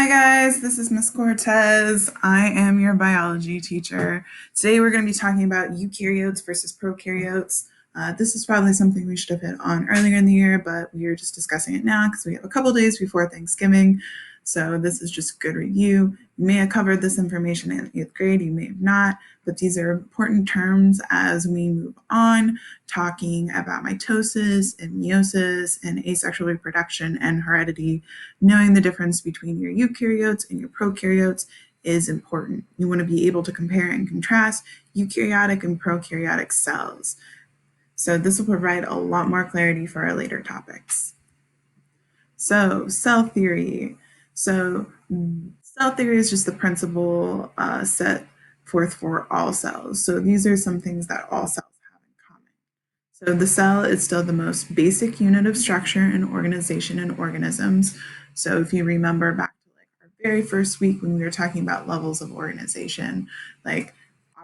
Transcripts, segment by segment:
Hi guys, this is Miss Cortez. I am your biology teacher. Today we're going to be talking about eukaryotes versus prokaryotes. This is probably something we should have hit on earlier in the year, but we're just discussing it now because we have a couple days before Thanksgiving. So this is just a good review. You may have covered this information in 8th grade, you may have not, but these are important terms as we move on, talking about mitosis and meiosis and asexual reproduction and heredity. Knowing the difference between your eukaryotes and your prokaryotes is important. You want to be able to compare and contrast eukaryotic and prokaryotic cells. So this will provide a lot more clarity for our later topics. So cell theory. So cell theory is just the principle set forth for all cells. So these are some things that all cells have in common. So the cell is still the most basic unit of structure and organization in organisms. So if you remember back to like our very first week when we were talking about levels of organization, like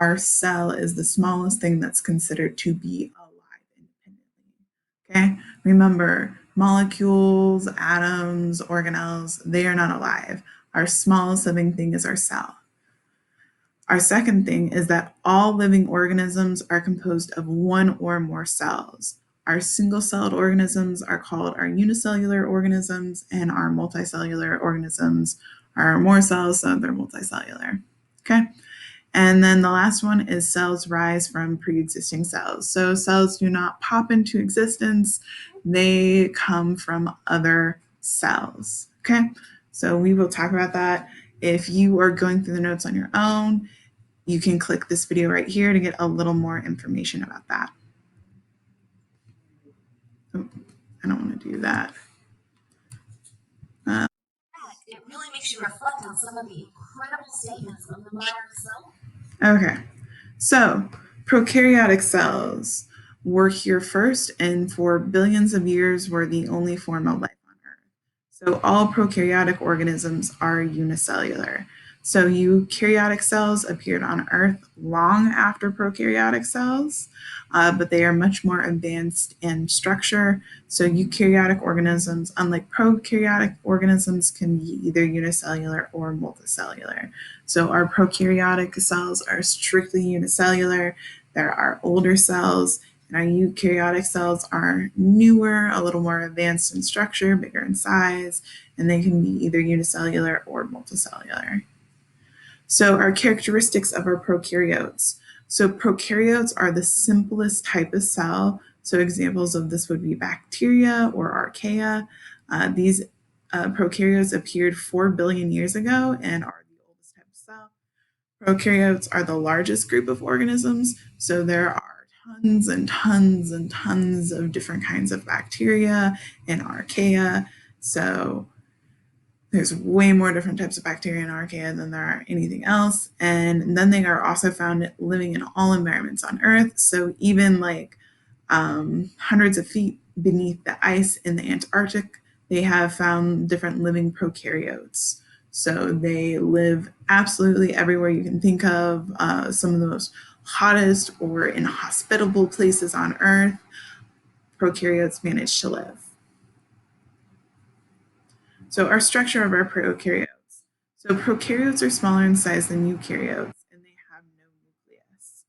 our cell is the smallest thing that's considered to be alive independently. Okay, remember molecules, atoms, organelles, they are not alive. Our smallest living thing is our cell. Our second thing is that all living organisms are composed of one or more cells. Our single-celled organisms are called our unicellular organisms, and our multicellular organisms are more cells, so they're multicellular. Okay? And then the last one is cells rise from pre-existing cells. So cells do not pop into existence, they come from other cells. Okay? So we will talk about that. If you are going through the notes on your own, you can click this video right here to get a little more information about that. Oh, I don't want to do that. It really makes you reflect on some of the incredible statements of the modern cell. Okay, so prokaryotic cells were here first and for billions of years were the only form of life on Earth. So all prokaryotic organisms are unicellular. So eukaryotic cells appeared on Earth long after prokaryotic cells, but they are much more advanced in structure. So eukaryotic organisms, unlike prokaryotic organisms, can be either unicellular or multicellular. So our prokaryotic cells are strictly unicellular. There are older cells, and our eukaryotic cells are newer, a little more advanced in structure, bigger in size, and they can be either unicellular or multicellular. So our characteristics of our prokaryotes. So prokaryotes are the simplest type of cell. So examples of this would be bacteria or archaea. These prokaryotes appeared 4 billion years ago and are the oldest type of cell. Prokaryotes are the largest group of organisms. So there are tons and tons and tons of different kinds of bacteria and archaea. So there's way more different types of bacteria and archaea than there are anything else. And then they are also found living in all environments on Earth. So even like hundreds of feet beneath the ice in the Antarctic, they have found different living prokaryotes. So they live absolutely everywhere you can think of, some of the most hottest or inhospitable places on Earth. Prokaryotes manage to live. So our structure of our prokaryotes. So prokaryotes are smaller in size than eukaryotes, and they have no nucleus.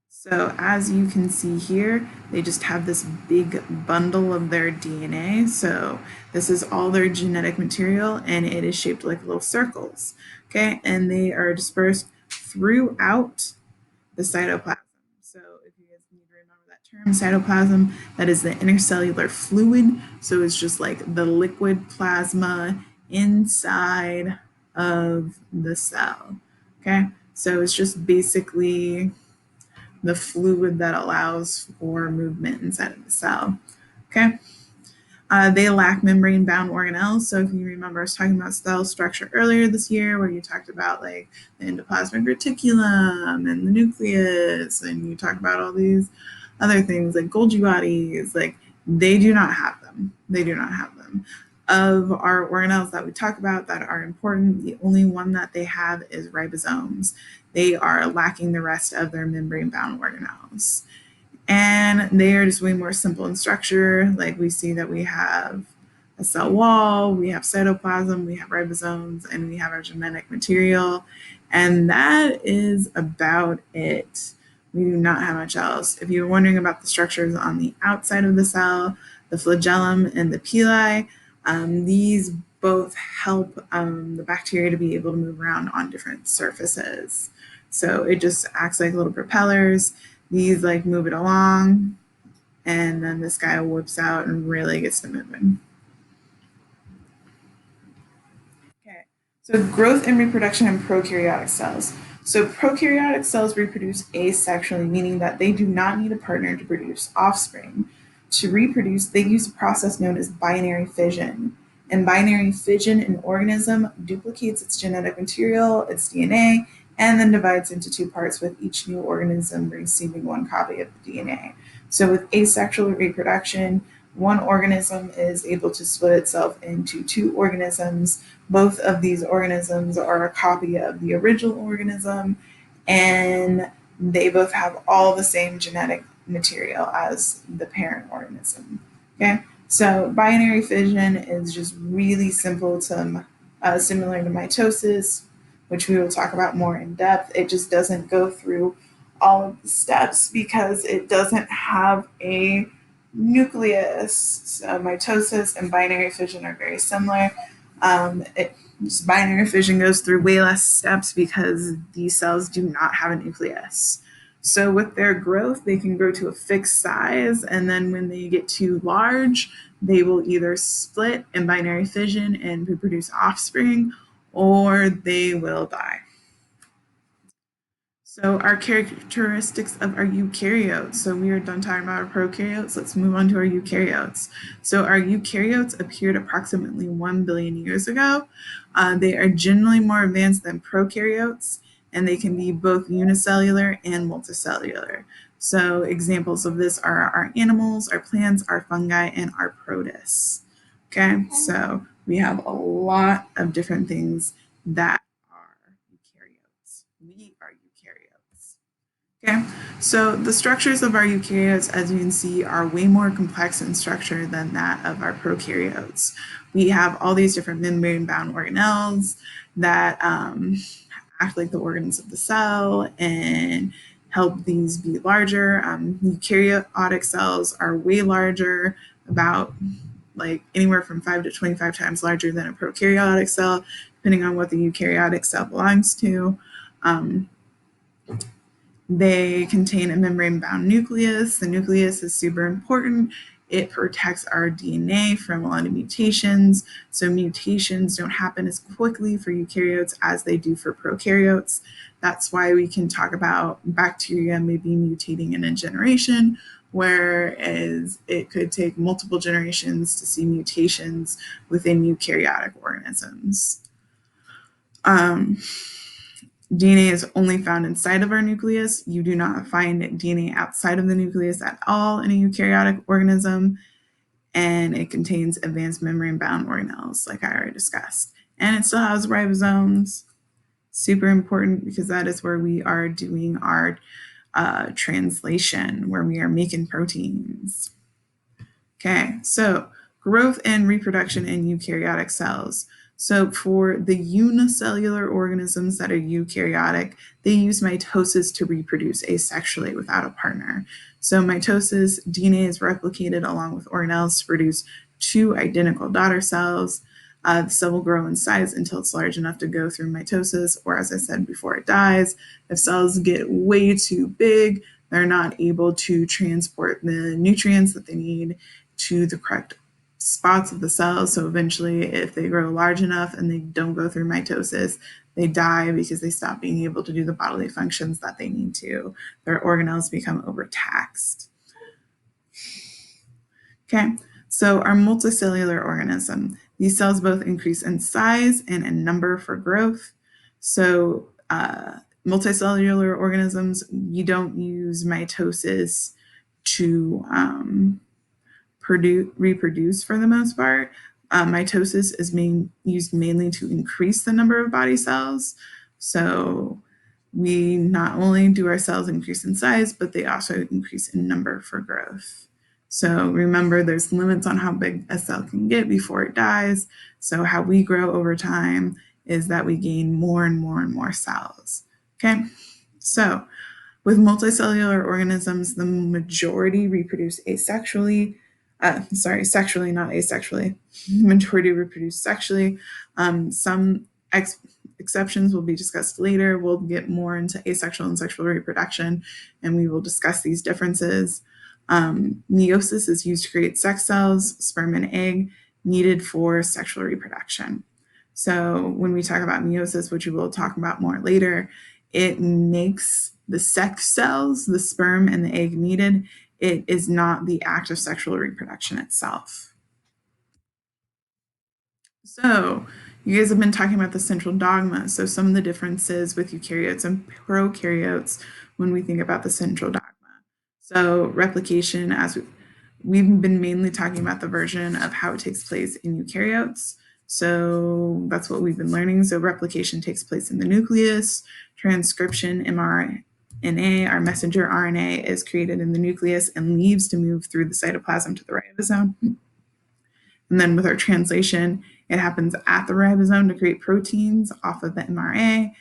So as you can see here, they just have this big bundle of their DNA. So this is all their genetic material, and it is shaped like little circles. Okay, and they are dispersed throughout the cytoplasm. So if you guys need to remember that term, cytoplasm, that is the intercellular fluid. So it's just like the liquid plasma inside of the cell. Okay, so it's just basically the fluid that allows for movement inside of the cell. Okay. They lack membrane-bound organelles. So if you remember, I was talking about cell structure earlier this year, where you talked about like the endoplasmic reticulum and the nucleus, and you talked about all these other things like Golgi bodies. Like they do not have them. They do not have them. Of our organelles that we talk about that are important, the only one that they have is ribosomes. They are lacking the rest of their membrane-bound organelles. And they are just way more simple in structure. Like we see that we have a cell wall, we have cytoplasm, we have ribosomes, and we have our genetic material. And that is about it. We do not have much else. If you're wondering about the structures on the outside of the cell, the flagellum and the pili, these both help the bacteria to be able to move around on different surfaces. So it just acts like little propellers. These like move it along, and then this guy whips out and really gets to moving. Okay, so growth and reproduction in prokaryotic cells. So prokaryotic cells reproduce asexually, meaning that they do not need a partner to produce offspring. To reproduce, they use a process known as binary fission. And binary fission, an organism duplicates its genetic material, its DNA, and then divides into two parts, with each new organism receiving one copy of the DNA. So with asexual reproduction, one organism is able to split itself into two organisms. Both of these organisms are a copy of the original organism, and they both have all the same genetic material as the parent organism. Okay, so binary fission is just really simple to similar to mitosis, which we will talk about more in depth. It just doesn't go through all of the steps because it doesn't have a nucleus. So mitosis and binary fission are very similar. Binary fission goes through way less steps because these cells do not have a nucleus. So with their growth, they can grow to a fixed size, and then when they get too large, they will either split in binary fission and reproduce offspring, or they will die. So our characteristics of our eukaryotes. So we are done talking about our prokaryotes. Let's move on to our eukaryotes. So our eukaryotes appeared approximately 1 billion years ago. They are generally more advanced than prokaryotes, and they can be both unicellular and multicellular. So examples of this are our animals, our plants, our fungi, and our protists. Okay, so we have a lot of different things that are eukaryotes. We are eukaryotes. Okay, so the structures of our eukaryotes, as you can see, are way more complex in structure than that of our prokaryotes. We have all these different membrane-bound organelles that act like the organs of the cell and help these be larger. Eukaryotic cells are way larger, about like anywhere from 5 to 25 times larger than a prokaryotic cell, depending on what the eukaryotic cell belongs to. They contain a membrane-bound nucleus. The nucleus is super important. It protects our DNA from a lot of mutations. So mutations don't happen as quickly for eukaryotes as they do for prokaryotes. That's why we can talk about bacteria maybe mutating in a generation, whereas it could take multiple generations to see mutations within eukaryotic organisms. DNA is only found inside of our nucleus. You do not find DNA outside of the nucleus at all in a eukaryotic organism, and it contains advanced membrane-bound organelles, like I already discussed. And it still has ribosomes, super important because that is where we are doing our translation, where we are making proteins. Okay, so growth and reproduction in eukaryotic cells. So for the unicellular organisms that are eukaryotic, they use mitosis to reproduce asexually without a partner. So mitosis, DNA is replicated along with organelles to produce two identical daughter cells. The cell will grow in size until it's large enough to go through mitosis, or as I said before, it dies. If cells get way too big, they're not able to transport the nutrients that they need to the correct spots of the cell. So eventually, if they grow large enough and they don't go through mitosis, they die because they stop being able to do the bodily functions that they need to. Their organelles become overtaxed. Okay, so our multicellular organism. These cells both increase in size and in number for growth. So multicellular organisms, you don't use mitosis to reproduce for the most part. Mitosis is used mainly to increase the number of body cells. So we not only do our cells increase in size, but they also increase in number for growth. So remember, there's limits on how big a cell can get before it dies. So how we grow over time is that we gain more and more and more cells. Okay, so with multicellular organisms, the majority reproduce asexually. Sexually, not asexually. The majority reproduce sexually. Some exceptions will be discussed later. We'll get more into asexual and sexual reproduction, and we will discuss these differences. Meiosis is used to create sex cells, sperm and egg, needed for sexual reproduction. So when we talk about meiosis, which we will talk about more later, it makes the sex cells, the sperm and the egg needed. It is not the act of sexual reproduction itself. So you guys have been talking about the central dogma. So some of the differences with eukaryotes and prokaryotes when we think about the central dogma. So replication, as we've been mainly talking about the version of how it takes place in eukaryotes. So that's what we've been learning. So replication takes place in the nucleus. Transcription, mRNA, our messenger RNA, is created in the nucleus and leaves to move through the cytoplasm to the ribosome. And then with our translation, it happens at the ribosome to create proteins off of the mRNA.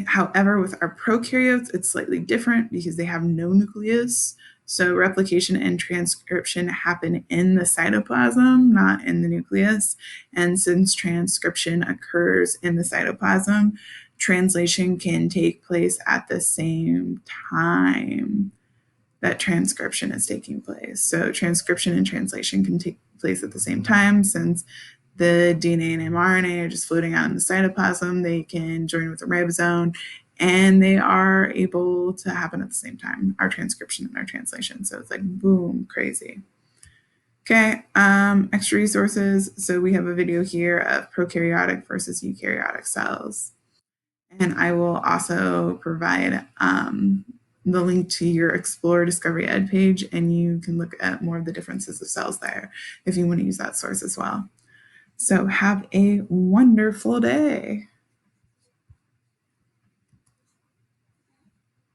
However, with our prokaryotes, it's slightly different because they have no nucleus. So replication and transcription happen in the cytoplasm, not in the nucleus. And since transcription occurs in the cytoplasm, translation can take place at the same time that transcription is taking place. So transcription and translation can take place at the same time. Since the DNA and mRNA are just floating out in the cytoplasm, they can join with the ribosome and they are able to happen at the same time, our transcription and our translation. So it's like boom, crazy. Okay, extra resources. So we have a video here of prokaryotic versus eukaryotic cells. And I will also provide the link to your Explore Discovery Ed page, and you can look at more of the differences of cells there if you want to use that source as well. So have a wonderful day.